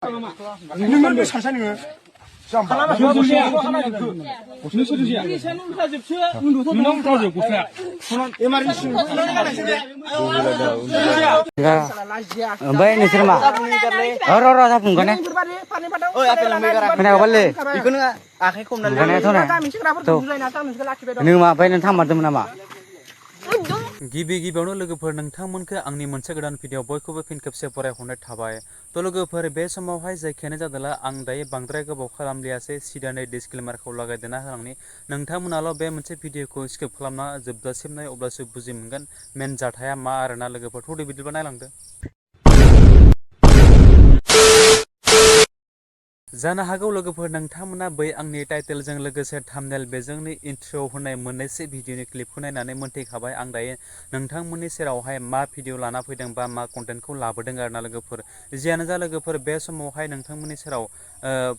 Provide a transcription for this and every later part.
नोंनो सानसा नोङो जाम्बा गस्लाया सोरजिया नोंनाव उल्थाजोब गस्लाया एमारजेन्सि ओमफ्राय नोंसोर मा र' जाफुंगोन खोनायाबालै बेखौनो आखाइ खमनानै नों मा ओमफ्राय नों थांमारदोंमोन नामा गिबियावनो लोगोफोर नोंथांमोनखौ आंनि मोनसे गोदान भिडिअ बयखौबो फिन खेबसे फरायहरनाय थाबाय थ' लोगोफोर बे समावहाय जायखियानो जादोंला आं दायो बांद्राय गोबाव खालामलियासै सिदानै डिसक्लेमारखौ लागायदेरना होलांनि नोंथांमोनाल' बे मोनसे भिडिअखौ स्किप खालामना जोबजासिम नाय अब्लासो बुजि मोनगोन मेन जाथाया मा आरोना लोगोफोर थ'दे बिदिबा नायलांदो जानो हागौ लोगोफोर नोंथांमोना बै आंनि टाइटेलजों लोगोसे थाम्बनेल बेजोंनो इन्ट्र' होनाय मोननैसो भिडिअनि क्लिपखौ नायनानै मोनथिखाबाय आं दायो नोंथांमोननि सेरावहाय मा भिडिअ लाना फैदों बा मा कन्टेन्टखौ लाबोदों आरोना लोगोफोर जियानो जा लोगोफोर बे समावहाय नोंथांमोननि सेराव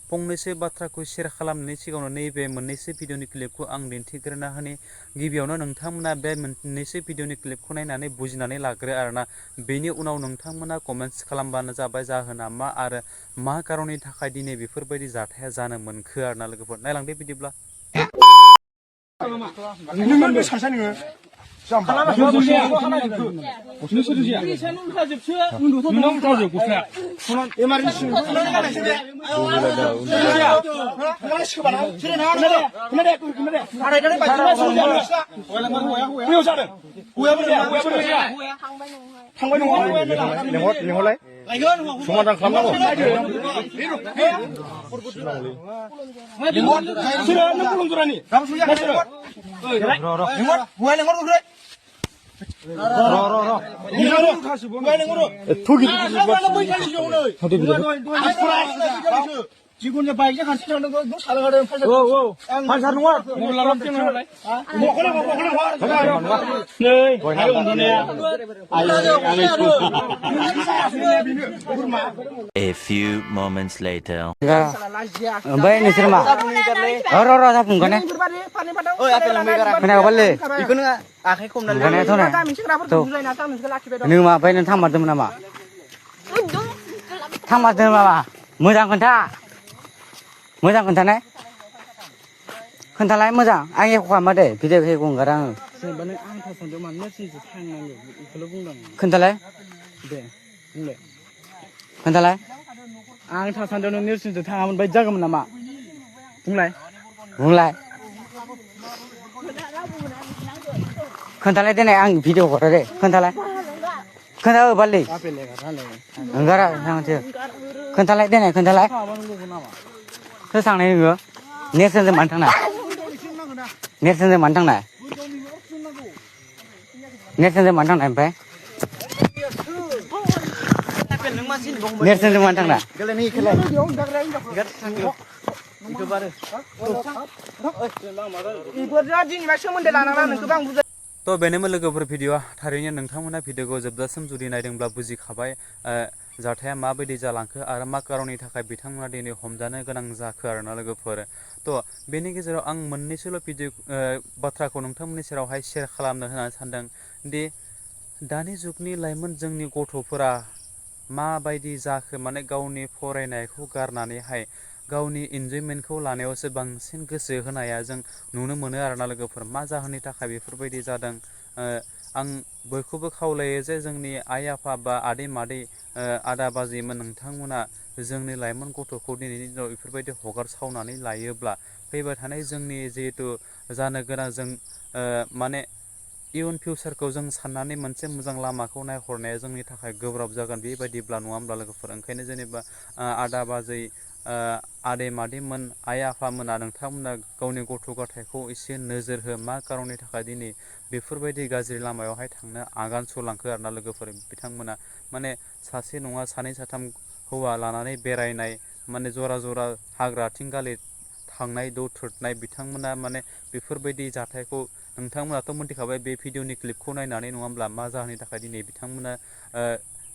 फंनैसो बाथ्राखौ शेयार खालामनायनि सिगाङावनो नैबे मोननैसो भिडिअनि क्लिपखौ आं दिन्थिग्रोना होनि गिबियावनो नोंथांमोना बे मोननैसो भिडिअनि क्लिपखौ नायनानै बुजिनानै लाग्रो आरोना बेनि उनाव नोंथांमोना कमेन्ट्स खालामबानो जाबाय जाहोना मा आरो मा कारननि थाखाय दिनै बेफोरबायदि जाथाया जानो मोनखो आरोना लोगोफोर नायलांदो बिदिब्ला नोंनो सानसा नोङो जाम्बा गस्लाया सोरजिया नोंनाव उल्थाजोब गस्लाया एमारजेन्सि थांबाय नङा लेंहरलाय समाधान खालामनांगौ जिखुनु बाइकजों खाथि थांनांगौ नों सालागादों फालसार नङा A few moments later. ओमफ्राय नोंसोर मा र' जाफुंगोन खोनायाबालै बेखौनो आखाइ खमनानै नों मा ओमफ्राय नों थांमारदोंमोन नामा थांमारदों नामा मोजां खोन्थानाय खोन्थालाय मोजां आं एख' खालामा दे भिडिअ एख' हगारा आङो जेनेबा नों आं थासान्दों मानो नेरसोनसो थांनांगौ बेखौल' बुंदों खोन्थालाय दे बुंलाय खोन्थालाय आं थासान्दों नों नेरसोनसो थाङामोन बायदि जागौमोन नामा बुंलाय खोन्थालाय देनाय आं भिडिअ हरा दे खोन्थालाय खोन्था बालै ओंखारा खोन्थालाय देनाय खोन्थालाय सोर थांनाय नोङो नेरसोनजों मानो थांनाय नेरसोनजों मानो थांनाय ओमफ्राय नेरसोनजों मानो थांनाय थ' बेनोमोन लोगोफोर भिडिअआ थारैनो नोंथांमोना भिडिअखौ जोबजासिम जुदि नायदोंब्ला बुजिखाबाय जाथाया माबायदि जालांखो आरो मा कारननि थाखाय बिथांमोना दिनै हमजानो गोनां जाखो आरोना लोगोफोर थ' बेनि गेजेराव आं मोननैसोल' बाथ्राखौ नोंथांमोननि सेरावहाय शेयार खालामनो होननानै सानदों दि दानि जुगनि लाइमोन जोंनि गथ'फोरा माबायदि जाखो माने गावनि फरायनायखौ गारनानैहाय गावनि इन्जयमेन्टखौ लानायावसो बांसिन गोसो होनाया जों नुनो मोनो आरोना लोगोफोर मा जाहोननि थाखाय बेफोरबायदि जादों आं बयखौबो खावलायो जे जोंनि आइ आफा बा आदै मादै आदा बाजैमोन नोंथांमोना जोंनि लाइमोन गथ'खौ दिनैनि दिनाव बेफोरबायदि हगारसावनानै लायोब्ला फैबाय थानाय जोंनि जिहेथु जानो गोनां जों माने इयुन फिउचारखौ जों साननानै मोनसे मोजां लामाखौ नायहरनाया जोंनि थाखाय गोब्राब जागोन बेबायदिब्ला नङा होमब्ला लोगोफोर ओंखायनो जेनेबा आदा बाजै आदै मादैमोन आइ आफामोना नोंथांमोना गावनि गथ' गथायखौ एसे नोजोर हो मा कारननि थाखाय दिनै बेफोरबायदि गाज्रि लामायावहाय थांनो आगान सुरलांखो आरोना लोगोफोर बिथांमोना माने सासे नङा सानै साथाम हौवा लानानै बेरायनाय माने जरा जरा हाग्रा आथिंगालि थांनाय दौ थोरनाय बिथांमोना माने बेफोरबायदि जाथायखौ नोंथांमोनाथ' मोनथिखाबाय बे भिडिअनि क्लिपखौ नायनानै नङा होमब्ला मा जाहोननि थाखाय दिनै बिथांमोना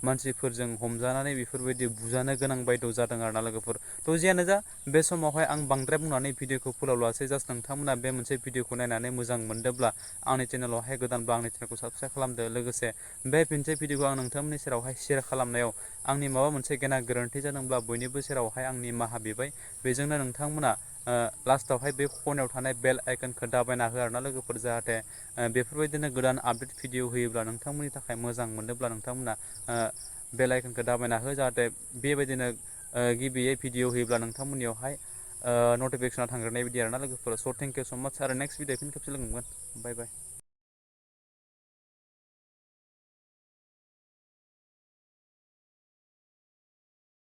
मानसिफोरजों हमजानानै बेफोरबायदि बुजानो गोनां बायद' जादों आरोना लोगोफोर। थ' जियानो जा बे समावहाय आं बांद्राय बुंनानै भिडिअखौ फोलावलासै जास्ट नोंथांमोना बे मोनसे भिडिअखौ नायनानै मोजां मोनदोंब्ला आंनि चेनेलावहाय गोदानबा आंनि चेनेलखौ साबस्क्राइब खालामदो। लोगोसे बे मोनसे भिडिअखौ आं नोंथांमोननि सेरावहाय शेयार खालामनायाव आंनि माबा मोनसे गेना गोरोन्थि जादोंब्ला बयनिबो सेरावहाय आं निमाहा बिबाय। बेजोंनो नोंथांमोना लास्टावहाय बे खनायाव थानाय बेल आइकनखौ दाबायना हो आरोना लोगोफोर, जाहाथे बेफोरबायदिनो गोदान आपडेट भिडिअ होयोब्ला नोंथांमोननि थाखाय मोजां मोनोब्ला नोंथांमोना बेल आइकनखौ दाबायना हो, जाहाथे बेबायदिनो गिबियै भिडिअ होयोब्ला नोंथांमोननियावहाय नटिफिकेसना थांग्रोनाय बायदि आरोना लोगोफोर। स' थेंक इउ स' माच आरो नेक्स्ट भिडिअ फिन खेबसे लोगो मोनगोन। बाय बाय।